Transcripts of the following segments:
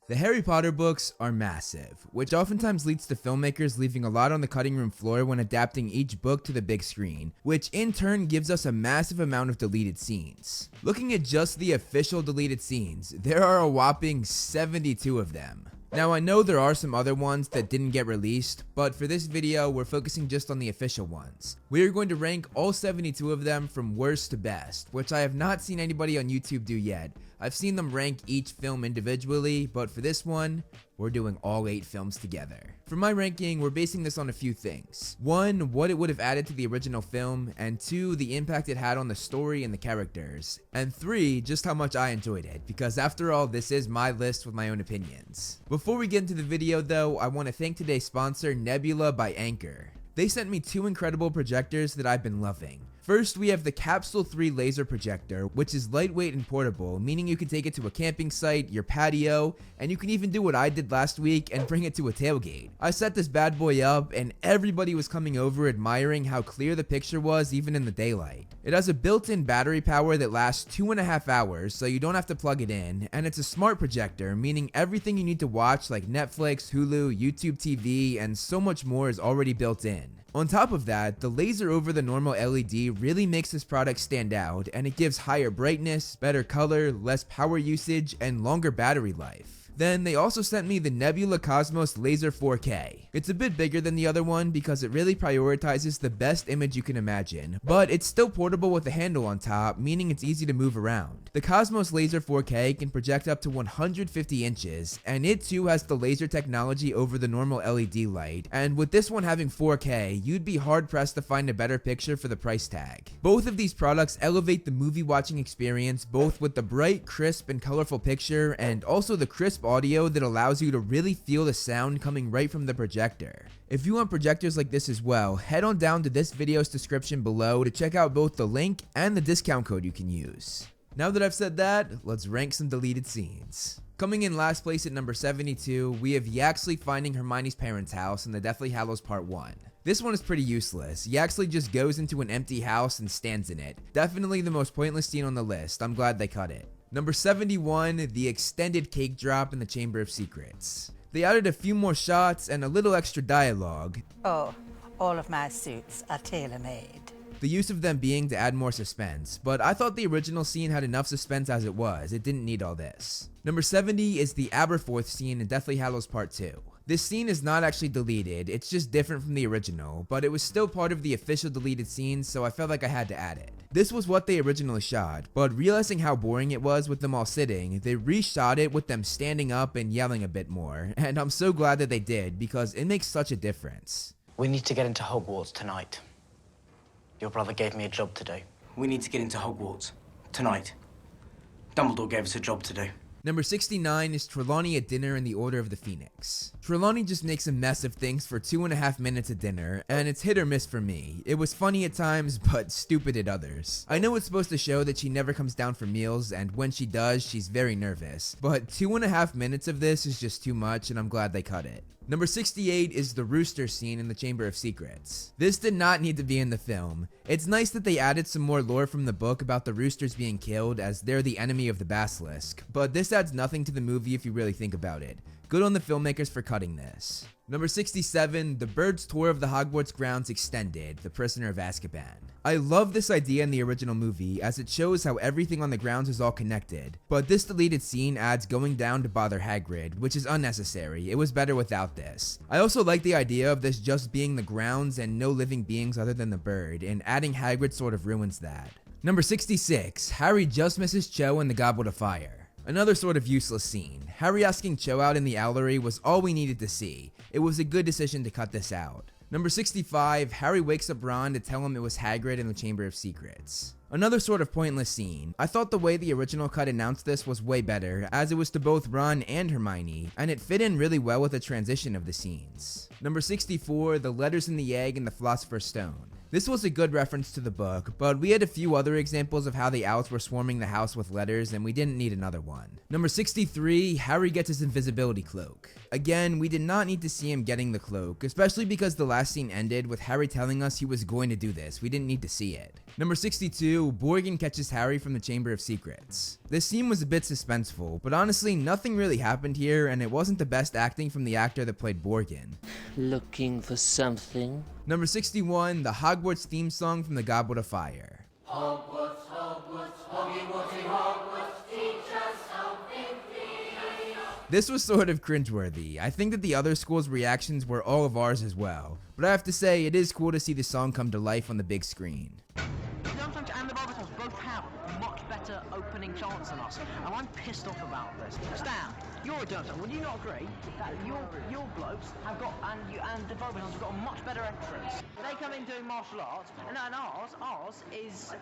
The Harry Potter books are massive, which oftentimes leads to filmmakers leaving a lot on the cutting room floor when adapting each book to the big screen, which in turn gives us a massive amount of deleted scenes. Looking at just the official deleted scenes, there are a whopping 72 of them. Now I know there are some other ones that didn't get released, but for this video we're focusing just on the official ones. We are going to rank all 72 of them from worst to best, which I have not seen anybody on YouTube do yet. I've seen them rank each film individually, but for this one, we're doing all 8 films together. For my ranking, we're basing this on a few things. 1, what it would have added to the original film, and 2, the impact it had on the story and the characters, and 3, just how much I enjoyed it, because after all, this is my list with my own opinions. Before we get into the video though, I want to thank today's sponsor, Nebula by Anker. They sent me 2 incredible projectors that I've been loving. First, we have the Capsule 3 laser projector, which is lightweight and portable, meaning you can take it to a camping site, your patio, and you can even do what I did last week and bring it to a tailgate. I set this bad boy up and everybody was coming over admiring how clear the picture was even in the daylight. It has a built-in battery power that lasts 2.5 hours, so you don't have to plug it in, and it's a smart projector, meaning everything you need to watch like Netflix, Hulu, YouTube TV, and so much more is already built in. On top of that, the laser over the normal LED really makes this product stand out, and it gives higher brightness, better color, less power usage, and longer battery life. Then they also sent me the Nebula Cosmos Laser 4K. It's a bit bigger than the other one because it really prioritizes the best image you can imagine, but it's still portable with a handle on top, meaning it's easy to move around. The Cosmos Laser 4K can project up to 150 inches, and it too has the laser technology over the normal LED light, and with this one having 4K, you'd be hard pressed to find a better picture for the price tag. Both of these products elevate the movie watching experience, both with the bright, crisp, and colorful picture, and also the crisp audio that allows you to really feel the sound coming right from the projector. If you want projectors like this as well, head on down to this video's description below to check out both the link and the discount code you can use. Now that I've said that, let's rank some deleted scenes. Coming in last place at number 72, we have Yaxley finding Hermione's parents' house in the Deathly Hallows Part 1. This one is pretty useless. Yaxley just goes into an empty house and stands in it. Definitely the most pointless scene on the list. I'm glad they cut it. Number 71, the extended cake drop in the Chamber of Secrets. They added a few more shots and a little extra dialogue. Oh, all of my suits are tailor-made. The use of them being to add more suspense, but I thought the original scene had enough suspense as it was. It didn't need all this. Number 70 is the Aberforth scene in Deathly Hallows Part 2. This scene is not actually deleted, it's just different from the original, but it was still part of the official deleted scenes, so I felt like I had to add it. This was what they originally shot, but realizing how boring it was with them all sitting, they reshot it with them standing up and yelling a bit more, and I'm so glad that they did because it makes such a difference. We need to get into Hogwarts tonight. Your brother gave me a job to do. We need to get into Hogwarts tonight. Dumbledore gave us a job to do. Number 69 is Trelawney at dinner in the Order of the Phoenix. Trelawney just makes a mess of things for 2.5 minutes at dinner, and it's hit or miss for me. It was funny at times, but stupid at others. I know it's supposed to show that she never comes down for meals, and when she does, she's very nervous. But 2.5 minutes of this is just too much, and I'm glad they cut it. Number 68 is the rooster scene in the Chamber of Secrets. This did not need to be in the film. It's nice that they added some more lore from the book about the roosters being killed as they're the enemy of the basilisk, but this adds nothing to the movie if you really think about it. Good on the filmmakers for cutting this. Number 67, The Bird's Tour of the Hogwarts Grounds Extended, The Prisoner of Azkaban. I love this idea in the original movie as it shows how everything on the grounds is all connected, but this deleted scene adds going down to bother Hagrid, which is unnecessary. It was better without this. I also like the idea of this just being the grounds and no living beings other than the bird, and adding Hagrid sort of ruins that. Number 66, Harry just misses Cho in the Goblet of Fire. Another sort of useless scene. Harry asking Cho out in the Owlery was all we needed to see. It was a good decision to cut this out. Number 65, Harry wakes up Ron to tell him it was Hagrid in the Chamber of Secrets. Another sort of pointless scene. I thought the way the original cut announced this was way better, as it was to both Ron and Hermione, and it fit in really well with the transition of the scenes. Number 64, the letters in the egg and the Philosopher's Stone. This was a good reference to the book, but we had a few other examples of how the owls were swarming the house with letters and we didn't need another one. Number 63, Harry gets his invisibility cloak. Again, we did not need to see him getting the cloak, especially because the last scene ended with Harry telling us he was going to do this. We didn't need to see it. Number 62, Borgin catches Harry from the Chamber of Secrets. This scene was a bit suspenseful, but honestly nothing really happened here and it wasn't the best acting from the actor that played Borgin. Looking for something? Number 61, the Hogwarts theme song from the Goblet of Fire. This was sort of cringeworthy. I think that the other school's reactions were all of ours as well, but I have to say it is cool to see the song come to life on the big screen. Dumbledore and the Barbatos both have a much better opening chance than us, and I'm pissed off about this. Stan, you're a Dumbledore. Would you not agree that your blokes have got and the Barbatos have got a much better entrance? They come in doing martial arts, and ours is the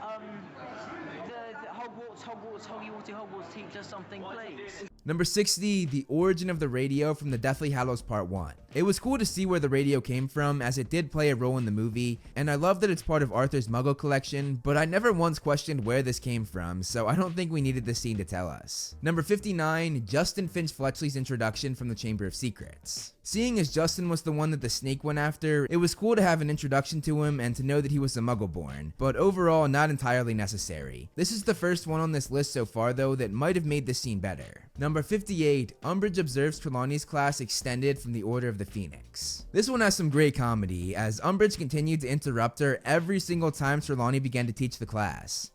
Hogwarts teach us something, please. Number 60, the origin of the radio from the Deathly Hallows Part 1. It was cool to see where the radio came from as it did play a role in the movie, and I love that it's part of Arthur's Muggle collection, but I never once questioned where this came from, so I don't think we needed this scene to tell us. Number 59, Justin Finch Fletchley's introduction from the Chamber of Secrets. Seeing as Justin was the one that the snake went after, it was cool to have an introduction to him and to know that he was a Muggle-born, but overall not entirely necessary. This is the first one on this list so far though that might have made this scene better. Number 58, Umbridge observes Trelawney's class extended from the Order of the Phoenix. This one has some great comedy, as Umbridge continued to interrupt her every single time Trelawney began to teach the class.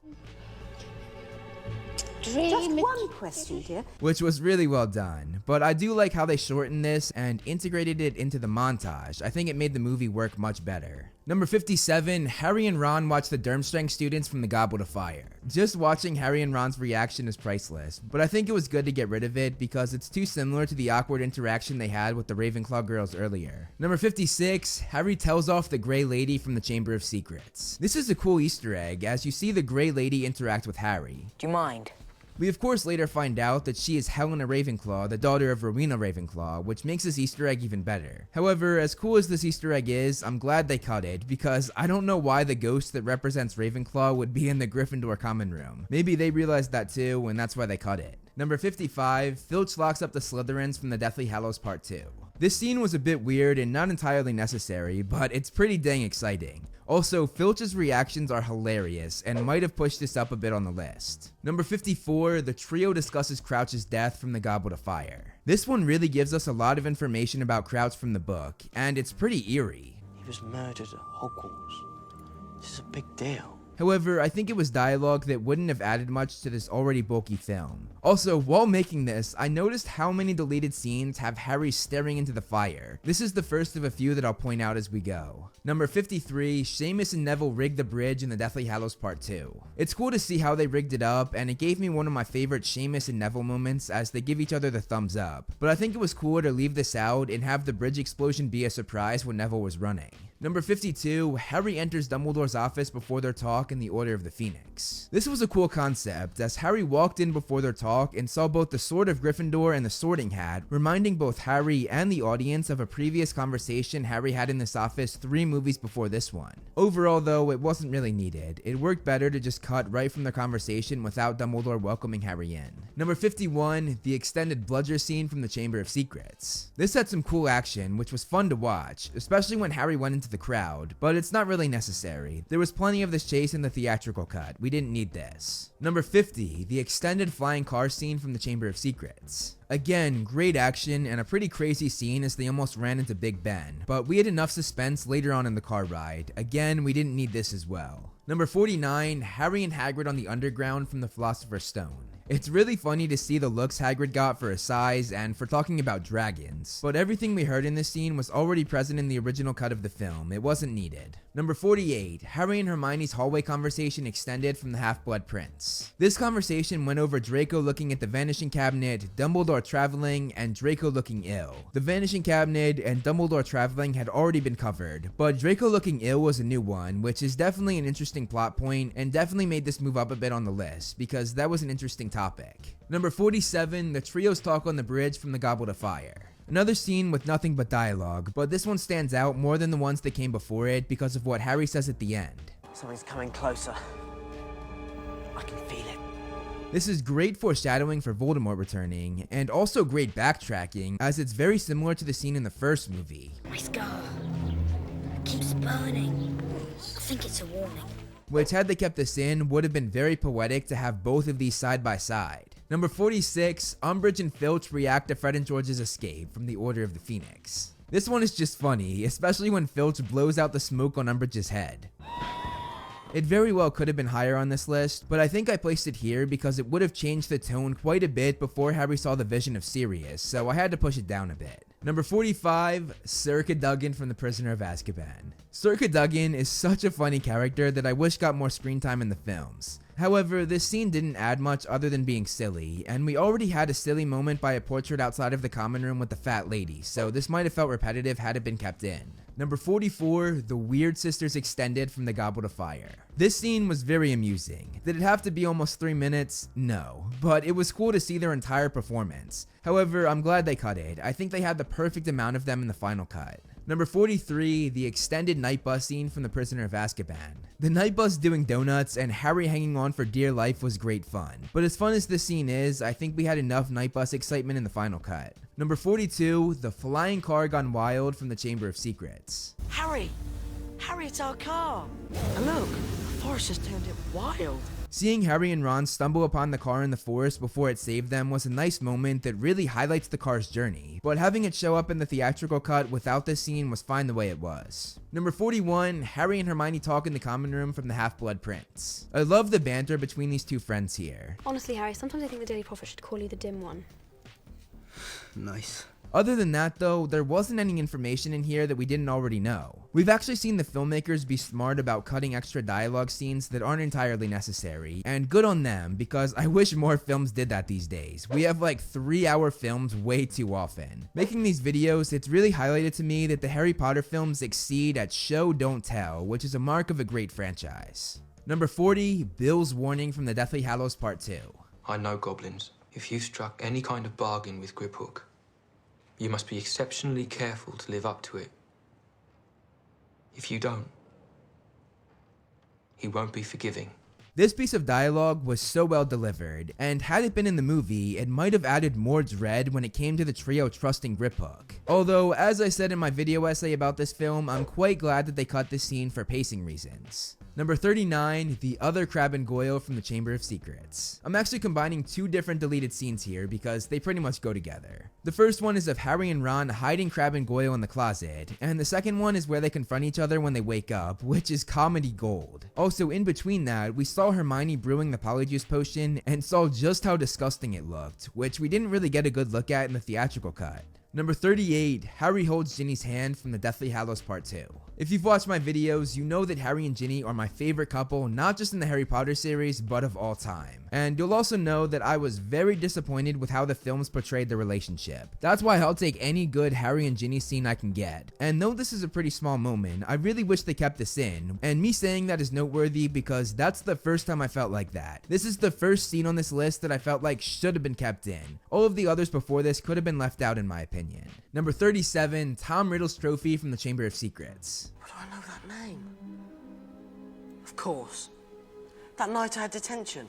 Just one question, dear. Which was really well done, but I do like how they shortened this and integrated it into the montage. I think it made the movie work much better. Number 57, Harry and Ron watch the Durmstrang students from the Goblet of Fire. Just watching Harry and Ron's reaction is priceless, but I think it was good to get rid of it because it's too similar to the awkward interaction they had with the Ravenclaw girls earlier. Number 56, Harry tells off the Grey Lady from the Chamber of Secrets. This is a cool Easter egg as you see the Grey Lady interact with Harry. Do you mind? We of course later find out that she is Helena Ravenclaw, the daughter of Rowena Ravenclaw, which makes this Easter egg even better. However, as cool as this Easter egg is, I'm glad they cut it, because I don't know why the ghost that represents Ravenclaw would be in the Gryffindor common room. Maybe they realized that too, and that's why they cut it. Number 55, Filch locks up the Slytherins from the Deathly Hallows Part 2. This scene was a bit weird and not entirely necessary, but it's pretty dang exciting. Also, Filch's reactions are hilarious and might have pushed this up a bit on the list. Number 54, the trio discusses Crouch's death from the Goblet of Fire. This one really gives us a lot of information about Crouch from the book, and it's pretty eerie. He was murdered at Hogwarts. This is a big deal. However, I think it was dialogue that wouldn't have added much to this already bulky film. Also, while making this, I noticed how many deleted scenes have Harry staring into the fire. This is the first of a few that I'll point out as we go. Number 53, Seamus and Neville rig the bridge in the Deathly Hallows Part 2. It's cool to see how they rigged it up, and it gave me one of my favorite Seamus and Neville moments as they give each other the thumbs up. But I think it was cooler to leave this out and have the bridge explosion be a surprise when Neville was running. Number 52, Harry enters Dumbledore's office before their talk in the Order of the Phoenix. This was a cool concept, as Harry walked in before their talk and saw both the Sword of Gryffindor and the Sorting Hat, reminding both Harry and the audience of a previous conversation Harry had in this office 3 movies before this one. Overall though, it wasn't really needed. It worked better to just cut right from the conversation without Dumbledore welcoming Harry in. Number 51, the extended bludger scene from the Chamber of Secrets. This had some cool action, which was fun to watch, especially when Harry went into the crowd, but it's not really necessary. There was plenty of this chase in the theatrical cut. We didn't need this. Number 50, the extended flying car scene from the Chamber of Secrets. Again, great action and a pretty crazy scene as they almost ran into Big Ben, but we had enough suspense later on in the car ride. Again, we didn't need this as well. Number 49, Harry and Hagrid on the Underground from the Philosopher's Stone. It's really funny to see the looks Hagrid got for his size and for talking about dragons, but everything we heard in this scene was already present in the original cut of the film. It wasn't needed. Number 48, Harry and Hermione's hallway conversation extended from the Half-Blood Prince. This conversation went over Draco looking at the Vanishing Cabinet, Dumbledore traveling, and Draco looking ill. The Vanishing Cabinet and Dumbledore traveling had already been covered, but Draco looking ill was a new one, which is definitely an interesting plot point and definitely made this move up a bit on the list because that was an interesting topic. Number 47, the trio's talk on the bridge from the Goblet of Fire. Another scene with nothing but dialogue, but this one stands out more than the ones that came before it because of what Harry says at the end. Something's coming closer. I can feel it. This is great foreshadowing for Voldemort returning, and also great backtracking, as it's very similar to the scene in the first movie. My scar keeps burning. I think it's a warning. Which, had they kept this in, would have been very poetic to have both of these side by side. Number 46, Umbridge and Filch react to Fred and George's escape from the Order of the Phoenix. This one is just funny, especially when Filch blows out the smoke on Umbridge's head. It very well could have been higher on this list, but I think I placed it here because it would have changed the tone quite a bit before Harry saw the vision of Sirius, so I had to push it down a bit. Number 45, Sir Cadogan from The Prisoner of Azkaban. Sir Cadogan is such a funny character that I wish got more screen time in the films. However, this scene didn't add much other than being silly, and we already had a silly moment by a portrait outside of the common room with the fat lady, so this might have felt repetitive had it been kept in. Number 44, the Weird Sisters Extended from the Goblet of Fire. This scene was very amusing. Did it have to be almost 3 minutes? No, but it was cool to see their entire performance. However, I'm glad they cut it. I think they had the perfect amount of them in the final cut. Number 43, the extended night bus scene from The Prisoner of Azkaban. The night bus doing donuts and Harry hanging on for dear life was great fun. But as fun as this scene is, I think we had enough night bus excitement in the final cut. Number 42, the flying car gone wild from the Chamber of Secrets. Harry! Harry, it's our car! And look, the forest has turned it wild. Seeing Harry and Ron stumble upon the car in the forest before it saved them was a nice moment that really highlights the car's journey, but having it show up in the theatrical cut without this scene was fine the way it was. Number 41, Harry and Hermione talk in the common room from the Half-Blood Prince. I love the banter between these two friends here. Honestly, Harry, sometimes I think the Daily Prophet should call you the dim one. Nice. Other than that though, there wasn't any information in here that we didn't already know. We've actually seen the filmmakers be smart about cutting extra dialogue scenes that aren't entirely necessary, and good on them because I wish more films did that these days. We have like 3-hour films way too often. Making these videos, it's really highlighted to me that the Harry Potter films exceed at show don't tell, which is a mark of a great franchise. Number 40, Bill's warning from the Deathly Hallows Part 2. I know goblins. If you've struck any kind of bargain with Griphook, you must be exceptionally careful to live up to it. If you don't, he won't be forgiving. This piece of dialogue was so well delivered, and had it been in the movie, it might have added more dread when it came to the trio trusting Griphook. Although, as I said in my video essay about this film, I'm quite glad that they cut this scene for pacing reasons. Number 39, the other Crabbe and Goyle from the Chamber of Secrets. I'm actually combining two different deleted scenes here because they pretty much go together. The first one is of Harry and Ron hiding Crabbe and Goyle in the closet, and the second one is where they confront each other when they wake up, which is comedy gold. Also, in between that, we saw Hermione brewing the Polyjuice potion and saw just how disgusting it looked, which we didn't really get a good look at in the theatrical cut. Number 38, Harry holds Ginny's hand from the Deathly Hallows Part 2. If you've watched my videos, you know that Harry and Ginny are my favorite couple, not just in the Harry Potter series, but of all time. And you'll also know that I was very disappointed with how the films portrayed their relationship. That's why I'll take any good Harry and Ginny scene I can get. And though this is a pretty small moment, I really wish they kept this in. And me saying that is noteworthy because that's the first time I felt like that. This is the first scene on this list that I felt like should have been kept in. All of the others before this could have been left out in my opinion. Number 37, Tom Riddle's trophy from the Chamber of Secrets. But I know that name. Of course. That night I had detention.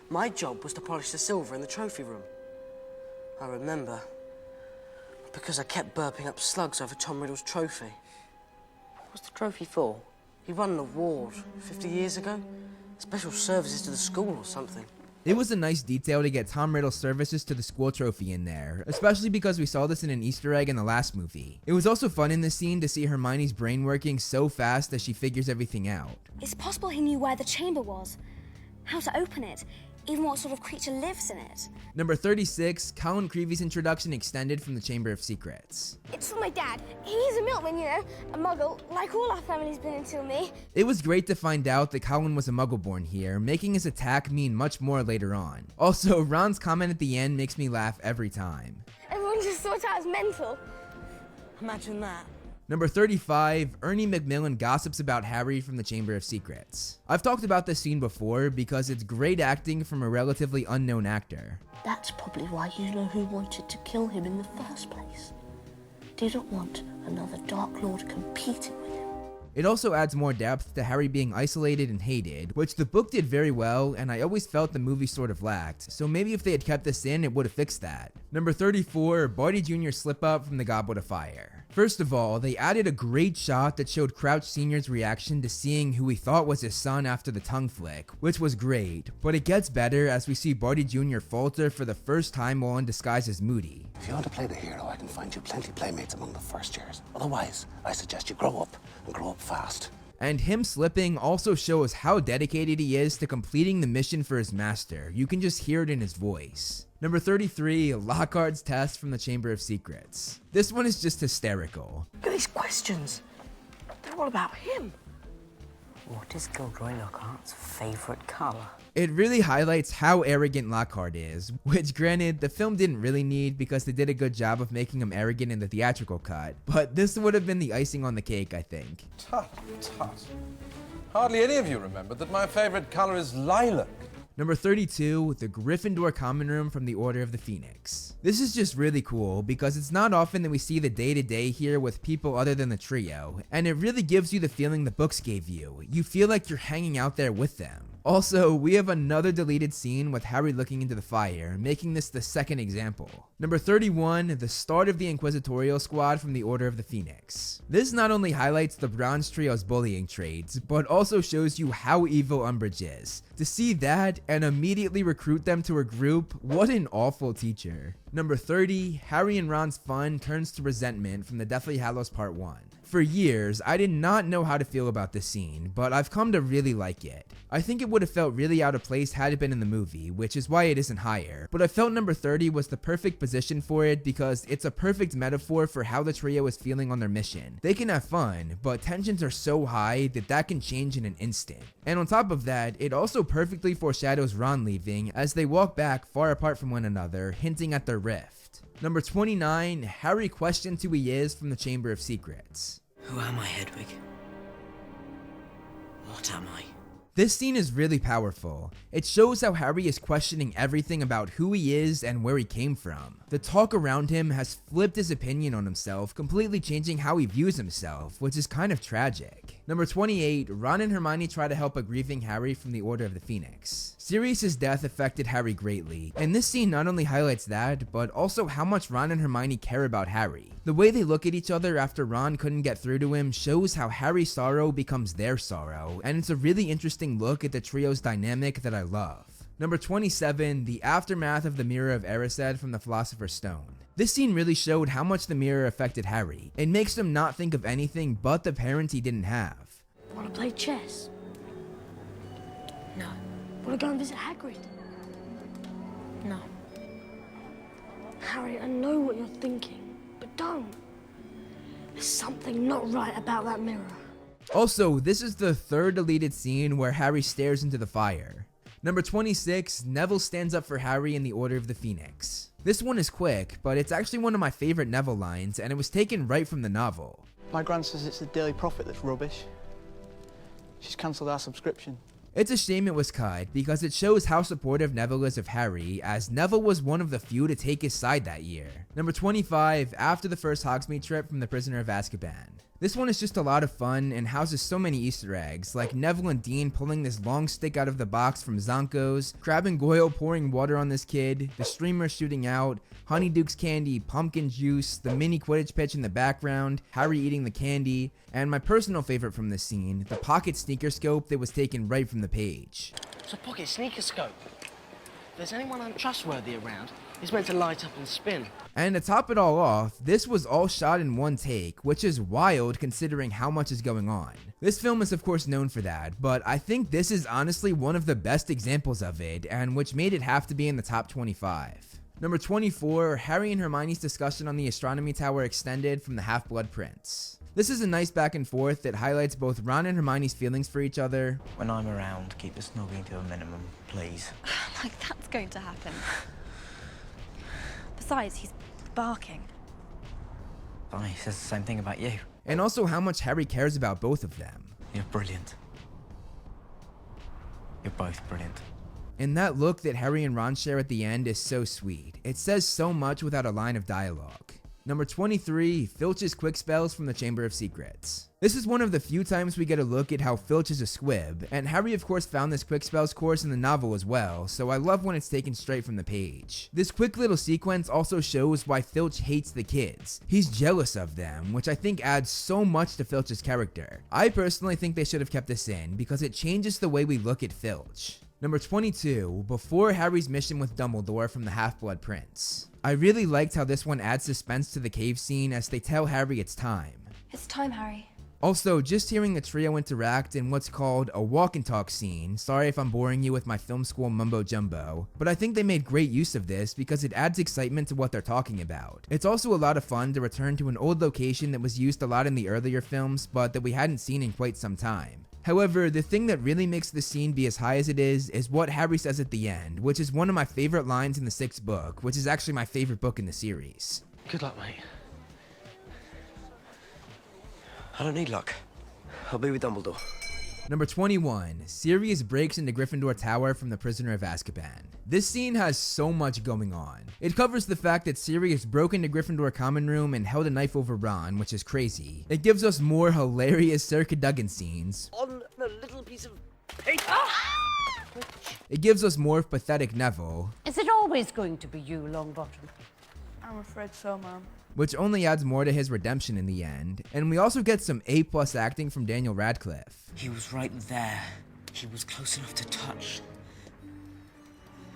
My job was to polish the silver in the trophy room. I remember. Because I kept burping up slugs over Tom Riddle's trophy. What's the trophy for? He won an award 50 years ago. Special services to the school or something. It was a nice detail to get Tom Riddle's services to the school trophy in there, especially because we saw this in an Easter egg in the last movie. It was also fun in this scene to see Hermione's brain working so fast as she figures everything out. It's possible he knew where the chamber was, how to open it, even what sort of creature lives in it. Number 36, Colin Creevey's introduction extended from the Chamber of Secrets. It's from my dad. He's a milkman, you know, a muggle, like all our family's been until me. It was great to find out that Colin was a muggle born here, making his attack mean much more later on. Also, Ron's comment at the end makes me laugh every time. Everyone just thought I was mental. Imagine that. Number 35, Ernie Macmillan gossips about Harry from the Chamber of Secrets. I've talked about this scene before because it's great acting from a relatively unknown actor. That's probably why you know who wanted to kill him in the first place. didn't want another Dark Lord competing with him. It also adds more depth to Harry being isolated and hated, which the book did very well, and I always felt the movie sort of lacked, so maybe if they had kept this in, it would have fixed that. Number 34, Barty Jr.'s slip up from the Goblet of Fire. First of all, they added a great shot that showed Crouch Sr.'s reaction to seeing who he thought was his son after the tongue flick, which was great, but it gets better as we see Barty Jr. falter for the first time while in disguise as Moody. If you want to play the hero, I can find you plenty playmates among the first years. Otherwise, I suggest you grow up, and grow up fast. And him slipping also shows how dedicated he is to completing the mission for his master. You can just hear it in his voice. Number 33, Lockhart's test from the Chamber of Secrets. This one is just hysterical. Look at these questions. They're all about him. What is Gilderoy Lockhart's favourite colour? It really highlights how arrogant Lockhart is, which granted, the film didn't really need because they did a good job of making him arrogant in the theatrical cut, but this would have been the icing on the cake, I think. Tut, tut. Hardly any of you remembered that my favorite color is lilac. Number 32, the Gryffindor Common Room from the Order of the Phoenix. This is just really cool because it's not often that we see the day-to-day here with people other than the trio, and it really gives you the feeling the books gave you. You feel like you're hanging out there with them. Also, we have another deleted scene with Harry looking into the fire, making this the second example. Number 31, the start of the Inquisitorial Squad from the Order of the Phoenix. This not only highlights the Bronze Trio's bullying traits, but also shows you how evil Umbridge is. To see that and immediately recruit them to her group, what an awful teacher. Number 30, Harry and Ron's fun turns to resentment from the Deathly Hallows Part 1. For years, I did not know how to feel about this scene, but I've come to really like it. I think it would have felt really out of place had it been in the movie, which is why it isn't higher, but I felt number 30 was the perfect position for it because it's a perfect metaphor for how the trio is feeling on their mission. They can have fun, but tensions are so high that can change in an instant. And on top of that, it also perfectly foreshadows Ron leaving as they walk back far apart from one another, hinting at their rift. Number 29, Harry questions who he is from the Chamber of Secrets. Who am I, Hedwig? What am I? This scene is really powerful. It shows how Harry is questioning everything about who he is and where he came from. The talk around him has flipped his opinion on himself, completely changing how he views himself, which is kind of tragic. Number 28, Ron and Hermione try to help a grieving Harry from the Order of the Phoenix. Sirius's death affected Harry greatly, and this scene not only highlights that, but also how much Ron and Hermione care about Harry. The way they look at each other after Ron couldn't get through to him shows how Harry's sorrow becomes their sorrow, and it's a really interesting look at the trio's dynamic that I love. Number 27, the aftermath of the Mirror of Erised from the Philosopher's Stone. This scene really showed how much the mirror affected Harry. It makes him not think of anything but the parents he didn't have. Want to play chess? No. Want to go and visit Hagrid? No. Harry, I know what you're thinking, but don't. There's something not right about that mirror. Also, this is the third deleted scene where Harry stares into the fire. Number 26, Neville stands up for Harry in the Order of the Phoenix. This one is quick, but it's actually one of my favorite Neville lines, and it was taken right from the novel. My gran says it's the Daily Prophet that's rubbish. She's cancelled our subscription. It's a shame it was cut, because it shows how supportive Neville is of Harry, as Neville was one of the few to take his side that year. Number 25, after the first Hogsmeade trip from the Prisoner of Azkaban. This one is just a lot of fun and houses so many Easter eggs, like Neville and Dean pulling this long stick out of the box from Zonko's, Crabbe and Goyle pouring water on this kid, the streamer shooting out, Honeyduke's candy, pumpkin juice, the mini Quidditch pitch in the background, Harry eating the candy, and my personal favorite from this scene, the pocket sneaker scope that was taken right from the page. It's a pocket sneaker scope. If there's anyone untrustworthy around, it's meant to light up and spin. And to top it all off, this was all shot in one take, which is wild considering how much is going on. This film is of course known for that, but I think this is honestly one of the best examples of it, and which made it have to be in the top 25. Number 24, Harry and Hermione's discussion on the Astronomy Tower extended from the Half-Blood Prince. This is a nice back and forth that highlights both Ron and Hermione's feelings for each other. When I'm around, keep the snogging to a minimum, please. Like that's going to happen. Besides, he's barking. Oh, he says the same thing about you. And also how much Harry cares about both of them. You're brilliant. You're both brilliant. And that look that Harry and Ron share at the end is so sweet. It says so much without a line of dialogue. Number 23, Filch's quick spells from the Chamber of Secrets. This is one of the few times we get a look at how Filch is a squib, and Harry of course found this quick spells course in the novel as well, so I love when it's taken straight from the page. This quick little sequence also shows why Filch hates the kids. He's jealous of them, which I think adds so much to Filch's character. I personally think they should have kept this in, because it changes the way we look at Filch. Number 22, before Harry's mission with Dumbledore from the Half-Blood Prince. I really liked how this one adds suspense to the cave scene as they tell Harry it's time. It's time, Harry. Also, just hearing the trio interact in what's called a walk and talk scene, sorry if I'm boring you with my film school mumbo jumbo, but I think they made great use of this because it adds excitement to what they're talking about. It's also a lot of fun to return to an old location that was used a lot in the earlier films, but that we hadn't seen in quite some time. However, the thing that really makes the scene be as high as it is what Harry says at the end, which is one of my favorite lines in the 6th book, which is actually my favorite book in the series. Good luck, mate. I don't need luck. I'll be with Dumbledore. Number 21, Sirius breaks into Gryffindor Tower from the Prisoner of Azkaban. This scene has so much going on. It covers the fact that Sirius broke into Gryffindor common room and held a knife over Ron, which is crazy. It gives us more hilarious Sir Cadogan scenes. On a little piece of paper. It gives us more of pathetic Neville. Is it always going to be you, Longbottom? I'm afraid so, Mom. Which only adds more to his redemption in the end. And we also get some A+ acting from Daniel Radcliffe. He was right there. He was close enough to touch.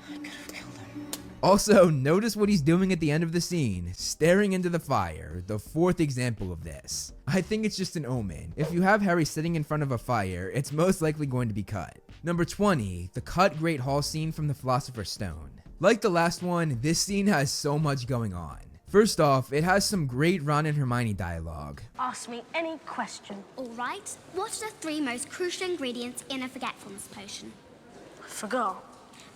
I could have killed him. Also, notice what he's doing at the end of the scene, staring into the fire, the 4th example of this. I think it's just an omen. If you have Harry sitting in front of a fire, it's most likely going to be cut. Number 20, the cut Great Hall scene from the Philosopher's Stone. Like the last one, this scene has so much going on. First off, it has some great Ron and Hermione dialogue. Ask me any question. All right. What are the 3 most crucial ingredients in a forgetfulness potion? I forgot.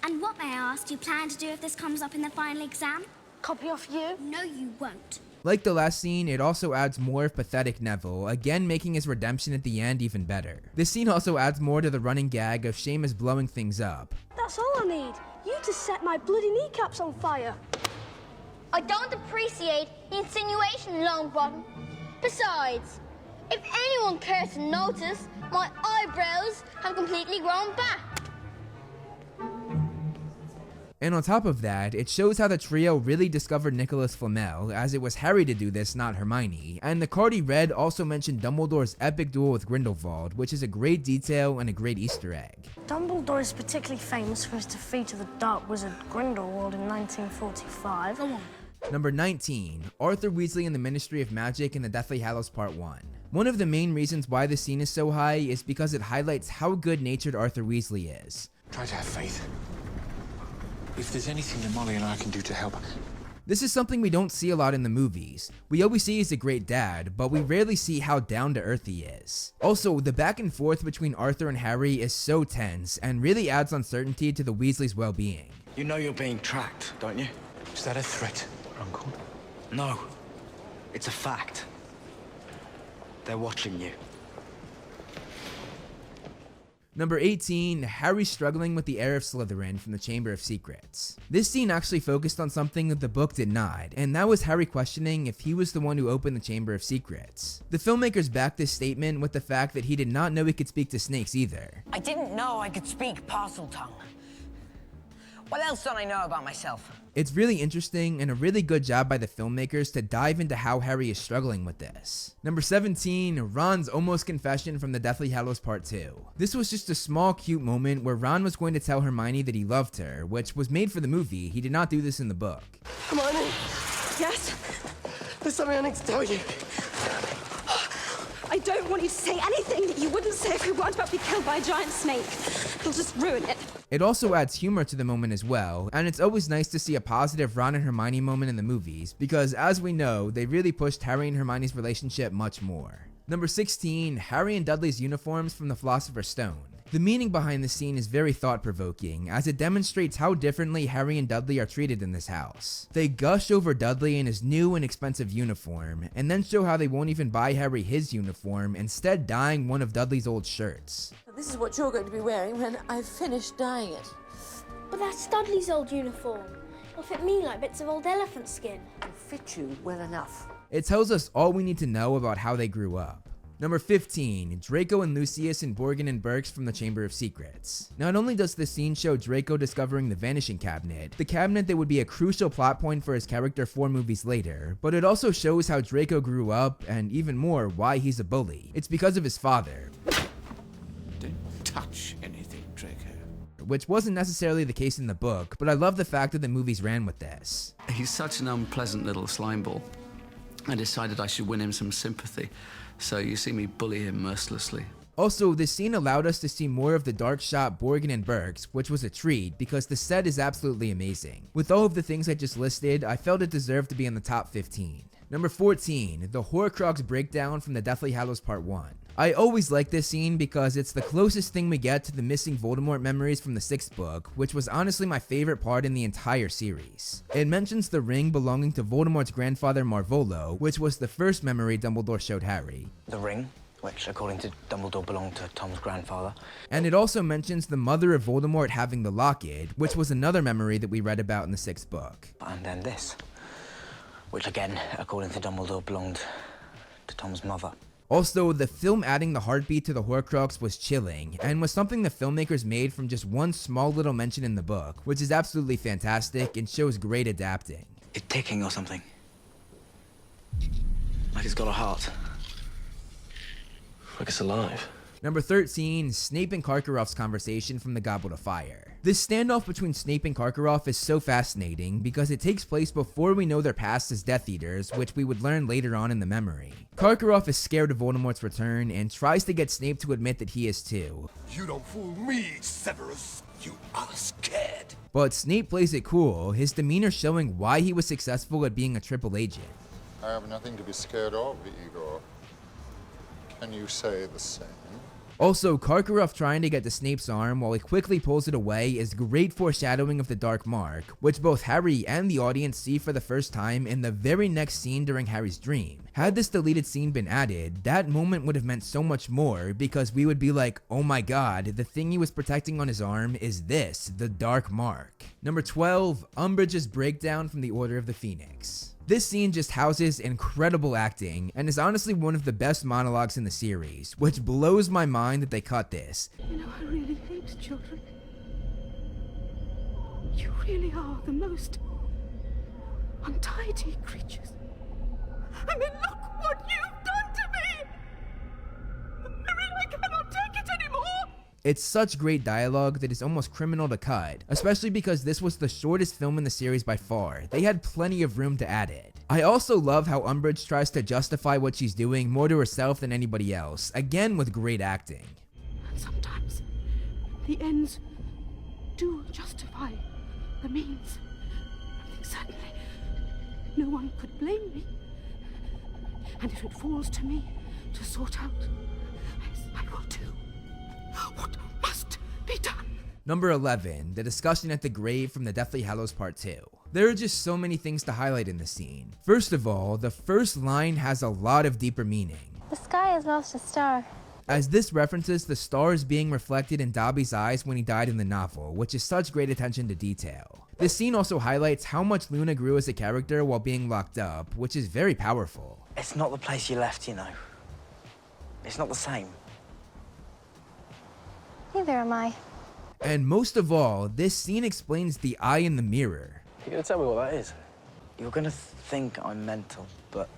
And what, may I ask, do you plan to do if this comes up in the final exam? Copy off you? No, you won't. Like the last scene, it also adds more of pathetic Neville, again making his redemption at the end even better. This scene also adds more to the running gag of Seamus blowing things up. That's all I need. You just set my bloody kneecaps on fire. I don't appreciate the insinuation, Longbottom. Besides, if anyone cares to notice, my eyebrows have completely grown back. And on top of that, it shows how the trio really discovered Nicholas Flamel, as it was Harry to do this, not Hermione. And the card he read also mentioned Dumbledore's epic duel with Grindelwald, which is a great detail and a great Easter egg. Dumbledore is particularly famous for his defeat of the Dark Wizard Grindelwald in 1945. Go on. Number 19, Arthur Weasley and the Ministry of Magic in the Deathly Hallows Part 1. One of the main reasons why this scene is so high is because it highlights how good-natured Arthur Weasley is. Try to have faith. If there's anything that Molly and I can do to help. This is something we don't see a lot in the movies. We always see he's a great dad, but we rarely see how down-to-earth he is. Also, the back and forth between Arthur and Harry is so tense and really adds uncertainty to the Weasleys' well-being. You know you're being tracked, don't you? Is that a threat, Uncle? No. It's a fact. They're watching you. Number 18, Harry struggling with the heir of Slytherin from the Chamber of Secrets. This scene actually focused on something that the book did not, and that was Harry questioning if he was the one who opened the Chamber of Secrets. The filmmakers backed this statement with the fact that he did not know he could speak to snakes either. I didn't know I could speak Parseltongue. What else don't I know about myself? It's really interesting and a really good job by the filmmakers to dive into how Harry is struggling with this. Number 17, Ron's almost confession from the Deathly Hallows Part 2. This was just a small cute moment where Ron was going to tell Hermione that he loved her, which was made for the movie. He did not do this in the book. Hermione! Yes? There's something I need to tell you. I don't want you to say anything that you wouldn't say if we weren't about to be killed by a giant snake. You'll just ruin it. It also adds humor to the moment as well, and it's always nice to see a positive Ron and Hermione moment in the movies, because as we know, they really pushed Harry and Hermione's relationship much more. Number 16, Harry and Dudley's uniforms from the Philosopher's Stone. The meaning behind this scene is very thought-provoking, as it demonstrates how differently Harry and Dudley are treated in this house. They gush over Dudley and his new and expensive uniform, and then show how they won't even buy Harry his uniform, instead dyeing one of Dudley's old shirts. This is what you're going to be wearing when I've finished dyeing it. But that's Dudley's old uniform. It'll fit me like bits of old elephant skin. fit you well enough. It tells us all we need to know about how they grew up. Number 15, Draco and Lucius and Borgin and Burks from the Chamber of Secrets. Not only does this scene show Draco discovering the Vanishing Cabinet, the cabinet that would be a crucial plot point for his character 4 movies later, but it also shows how Draco grew up, and even more, why he's a bully. It's because of his father. Don't touch anything, Draco. Which wasn't necessarily the case in the book, but I love the fact that the movies ran with this. He's such an unpleasant little slimeball. I decided I should win him some sympathy. So you see me bully him mercilessly. Also, this scene allowed us to see more of the dark shot Borgin and Burks, which was a treat because the set is absolutely amazing. With all of the things I just listed, I felt it deserved to be in the top 15. Number 14, the Horcrux breakdown from the Deathly Hallows Part 1. I always like this scene because it's the closest thing we get to the missing Voldemort memories from the 6th book, which was honestly my favorite part in the entire series. It mentions the ring belonging to Voldemort's grandfather Marvolo, which was the first memory Dumbledore showed Harry. The ring, which according to Dumbledore belonged to Tom's grandfather. And it also mentions the mother of Voldemort having the locket, which was another memory that we read about in the 6th book. And then this, which again, according to Dumbledore, belonged to Tom's mother. Also, the film adding the heartbeat to the Horcrux was chilling, and was something the filmmakers made from just one small little mention in the book, which is absolutely fantastic and shows great adapting. It's ticking or something. Like it's got a heart. Like it's alive. Number 13, Snape and Karkaroff's conversation from the Goblet of Fire. This standoff between Snape and Karkaroff is so fascinating because it takes place before we know their past as Death Eaters, which we would learn later on in the memory. Karkaroff is scared of Voldemort's return and tries to get Snape to admit that he is too. You don't fool me, Severus. You are scared. But Snape plays it cool, his demeanor showing why he was successful at being a triple agent. I have nothing to be scared of, Igor. Can you say the same? Also, Karkaroff trying to get to Snape's arm while he quickly pulls it away is great foreshadowing of the Dark Mark, which both Harry and the audience see for the first time in the very next scene during Harry's dream. Had this deleted scene been added, that moment would have meant so much more because we would be like, oh my god, the thing he was protecting on his arm is this, the Dark Mark. Number 12, Umbridge's breakdown from the Order of the Phoenix. This scene just houses incredible acting and is honestly one of the best monologues in the series, which blows my mind that they cut this. You know, I really hate children. You really are the most untidy creatures. I mean, look what you've done to me! I cannot take it anymore! It's such great dialogue that is almost criminal to cut, especially because this was the shortest film in the series by far. They had plenty of room to add it. I also love how Umbridge tries to justify what she's doing more to herself than anybody else, again with great acting. Sometimes the ends do justify the means. I think certainly no one could blame me. And if it falls to me to sort out, yes, I will do what must be done. Number 11, the discussion at the grave from the Deathly Hallows Part 2. There are just so many things to highlight in this scene. First of all, the first line has a lot of deeper meaning. The sky has lost a star. As this references the stars being reflected in Dobby's eyes when he died in the novel, which is such great attention to detail. This scene also highlights how much Luna grew as a character while being locked up, which is very powerful. It's not the place you left, you know. It's not the same. Neither am I. And most of all, this scene explains the eye in the mirror. You gonna tell me what that is? You're gonna think I'm mental, but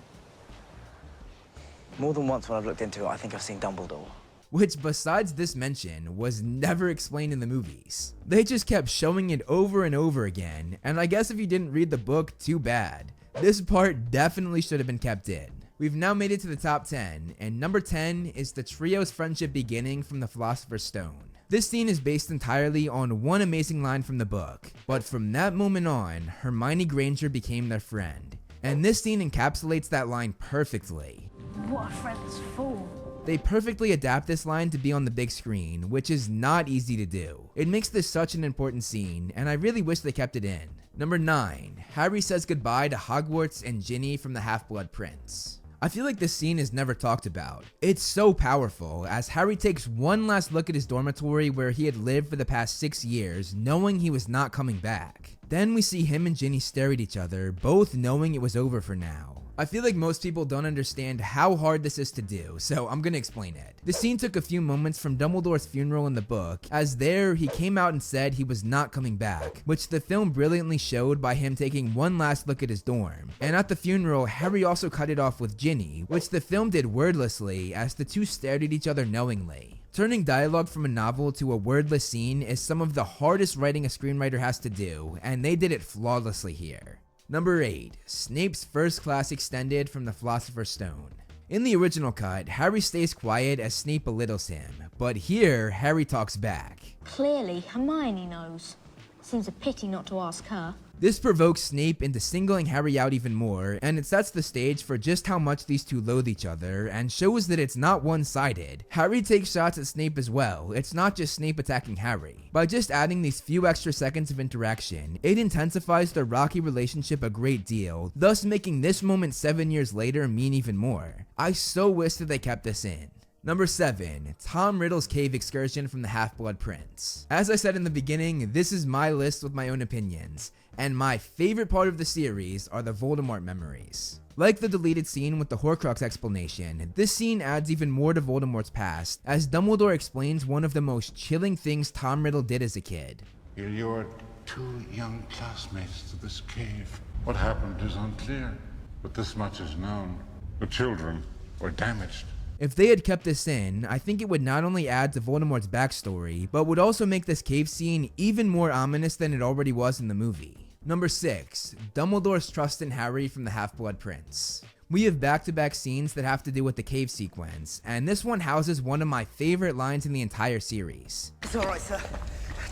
more than once when I've looked into it, I think I've seen Dumbledore. Which, besides this mention, was never explained in the movies. They just kept showing it over and over again, and I guess if you didn't read the book, too bad. This part definitely should have been kept in. We've now made it to the top 10, and number 10 is the trio's friendship beginning from the Philosopher's Stone. This scene is based entirely on one amazing line from the book, but from that moment on, Hermione Granger became their friend. And this scene encapsulates that line perfectly. What are friends for? They perfectly adapt this line to be on the big screen, which is not easy to do. It makes this such an important scene, and I really wish they kept it in. Number 9, Harry says goodbye to Hogwarts and Ginny from the Half-Blood Prince. I feel like this scene is never talked about. It's so powerful, as Harry takes one last look at his dormitory where he had lived for the past 6 years, knowing he was not coming back. Then we see him and Ginny stare at each other, both knowing it was over for now. I feel like most people don't understand how hard this is to do, so I'm gonna explain it. The scene took a few moments from Dumbledore's funeral in the book, as there he came out and said he was not coming back, which the film brilliantly showed by him taking one last look at his dorm. And at the funeral, Harry also cut it off with Ginny, which the film did wordlessly as the two stared at each other knowingly. Turning dialogue from a novel to a wordless scene is some of the hardest writing a screenwriter has to do, and they did it flawlessly here. Number 8. Snape's first class extended from the Philosopher's Stone. In the original cut, Harry stays quiet as Snape belittles him, but here, Harry talks back. Clearly, Hermione knows. Seems a pity not to ask her. This provokes Snape into singling Harry out even more, and it sets the stage for just how much these two loathe each other, and shows that it's not one-sided. Harry takes shots at Snape as well, it's not just Snape attacking Harry. By just adding these few extra seconds of interaction, it intensifies their rocky relationship a great deal, thus making this moment 7 years later mean even more. I so wish that they kept this in. Number 7. Tom Riddle's cave excursion from the Half-Blood Prince. As I said in the beginning, this is my list with my own opinions, and my favorite part of the series are the Voldemort memories. Like the deleted scene with the Horcrux explanation, this scene adds even more to Voldemort's past, as Dumbledore explains one of the most chilling things Tom Riddle did as a kid. You lured 2 young classmates to this cave. What happened is unclear, but this much is known. The children were damaged. If they had kept this in, I think it would not only add to Voldemort's backstory, but would also make this cave scene even more ominous than it already was in the movie. Number 6. Dumbledore's trust in Harry from the Half-Blood Prince. We have back-to-back scenes that have to do with the cave sequence, and this one houses one of my favorite lines in the entire series. It's all right, sir.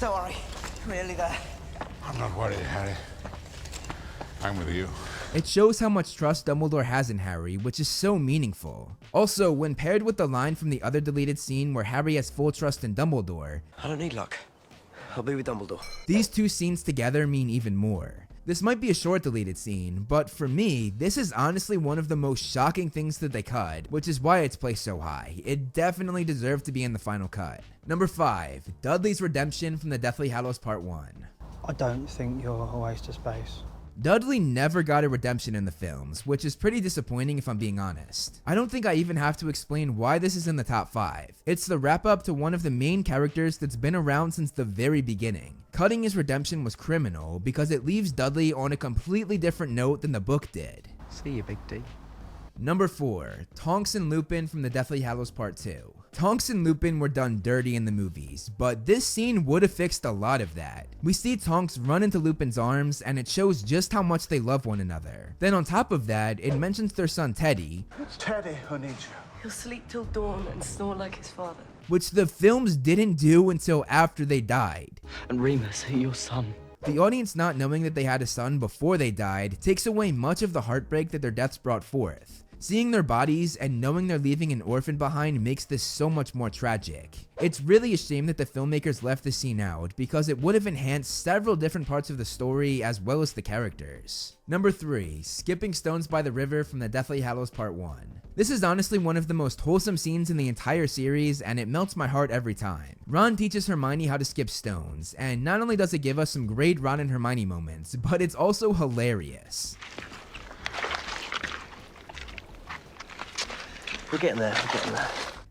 Don't worry. I'm nearly there. I'm not worried, Harry. I'm with you. It shows how much trust Dumbledore has in Harry, which is so meaningful. Also, when paired with the line from the other deleted scene where Harry has full trust in Dumbledore, I don't need luck. I'll be with Dumbledore. These two scenes together mean even more. This might be a short deleted scene, but for me, this is honestly one of the most shocking things that they cut, which is why it's placed so high. It definitely deserved to be in the final cut. Number 5. Dudley's redemption from the Deathly Hallows Part 1. I don't think you're a waste of space. Dudley never got a redemption in the films, which is pretty disappointing if I'm being honest. I don't think I even have to explain why this is in the top 5. It's the wrap up to one of the main characters that's been around since the very beginning. Cutting his redemption was criminal because it leaves Dudley on a completely different note than the book did. See you, Big D. Number 4. Tonks and Lupin from the Deathly Hallows Part 2. Tonks and Lupin were done dirty in the movies, but this scene would have fixed a lot of that. We see Tonks run into Lupin's arms, and it shows just how much they love one another. Then on top of that, it mentions their son Teddy. It's Teddy who needs you. He'll sleep till dawn and snore like his father. Which the films didn't do until after they died. And Remus, your son. The audience not knowing that they had a son before they died takes away much of the heartbreak that their deaths brought forth. Seeing their bodies and knowing they're leaving an orphan behind makes this so much more tragic. It's really a shame that the filmmakers left this scene out because it would have enhanced several different parts of the story as well as the characters. Number 3. Skipping stones by the river from the Deathly Hallows Part 1. This is honestly one of the most wholesome scenes in the entire series, and it melts my heart every time. Ron teaches Hermione how to skip stones, and not only does it give us some great Ron and Hermione moments, but it's also hilarious. We're getting there.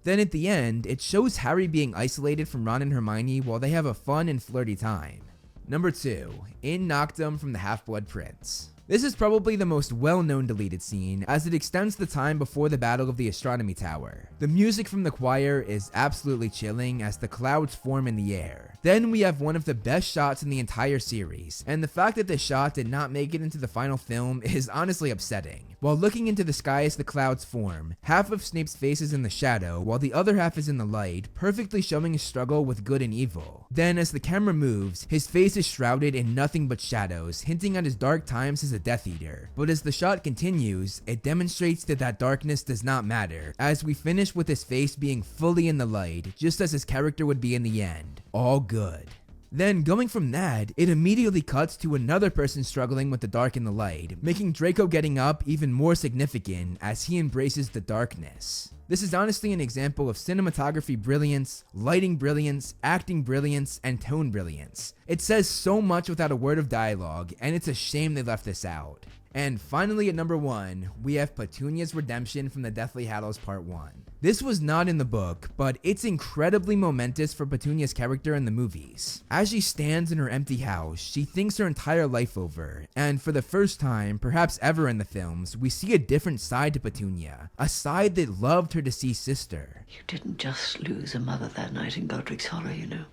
Then at the end, it shows Harry being isolated from Ron and Hermione while they have a fun and flirty time. Number 2. In Noctum from the Half-Blood Prince. This is probably the most well-known deleted scene, as it extends the time before the Battle of the Astronomy Tower. The music from the choir is absolutely chilling as the clouds form in the air. Then we have one of the best shots in the entire series, and the fact that this shot did not make it into the final film is honestly upsetting. While looking into the sky as the clouds form, half of Snape's face is in the shadow, while the other half is in the light, perfectly showing his struggle with good and evil. Then as the camera moves, his face is shrouded in nothing but shadows, hinting at his dark times as a Death Eater. But as the shot continues, it demonstrates that darkness does not matter, as we finish with his face being fully in the light, just as his character would be in the end. All good. Then going from that, it immediately cuts to another person struggling with the dark and the light, making Draco getting up even more significant as he embraces the darkness. This is honestly an example of cinematography brilliance, lighting brilliance, acting brilliance, and tone brilliance. It says so much without a word of dialogue, and it's a shame they left this out. And finally at number 1, we have Petunia's redemption from the Deathly Hallows Part 1. This was not in the book, but it's incredibly momentous for Petunia's character in the movies. As she stands in her empty house, she thinks her entire life over, and for the first time, perhaps ever in the films, we see a different side to Petunia, a side that loved her deceased sister. You didn't just lose a mother that night in Godric's Hollow, you know.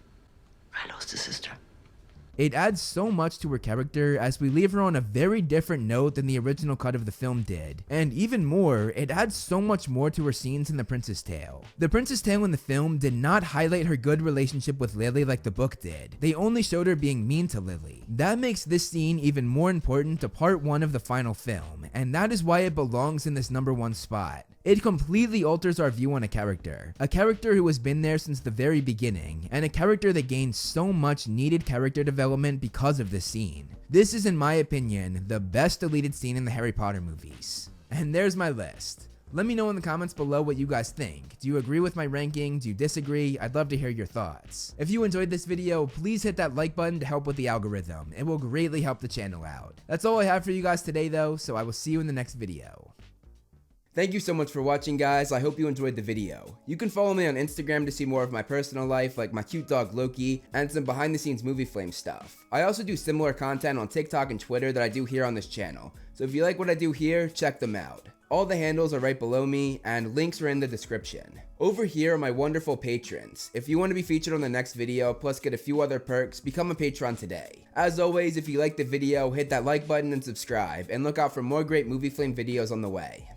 I lost a sister. It adds so much to her character as we leave her on a very different note than the original cut of the film did. And even more, it adds so much more to her scenes in The Prince's Tale. The Prince's Tale in the film did not highlight her good relationship with Lily like the book did. They only showed her being mean to Lily. That makes this scene even more important to part 1 of the final film, and that is why it belongs in this number 1 spot. It completely alters our view on a character who has been there since the very beginning, and a character that gains so much needed character development because of this scene. This is, in my opinion, the best deleted scene in the Harry Potter movies. And there's my list. Let me know in the comments below what you guys think. Do you agree with my ranking? Do you disagree? I'd love to hear your thoughts. If you enjoyed this video, please hit that like button to help with the algorithm. It will greatly help the channel out. That's all I have for you guys today though, so I will see you in the next video. Thank you so much for watching, guys. I hope you enjoyed the video. You can follow me on Instagram to see more of my personal life, like my cute dog Loki, and some behind the scenes movie flame stuff. I also do similar content on TikTok and Twitter that I do here on this channel, so if you like what I do here, check them out. All the handles are right below me, and links are in the description. Over here are my wonderful patrons. If you want to be featured on the next video, plus get a few other perks, become a patron today. As always, if you liked the video, hit that like button and subscribe, and look out for more great movie flame videos on the way.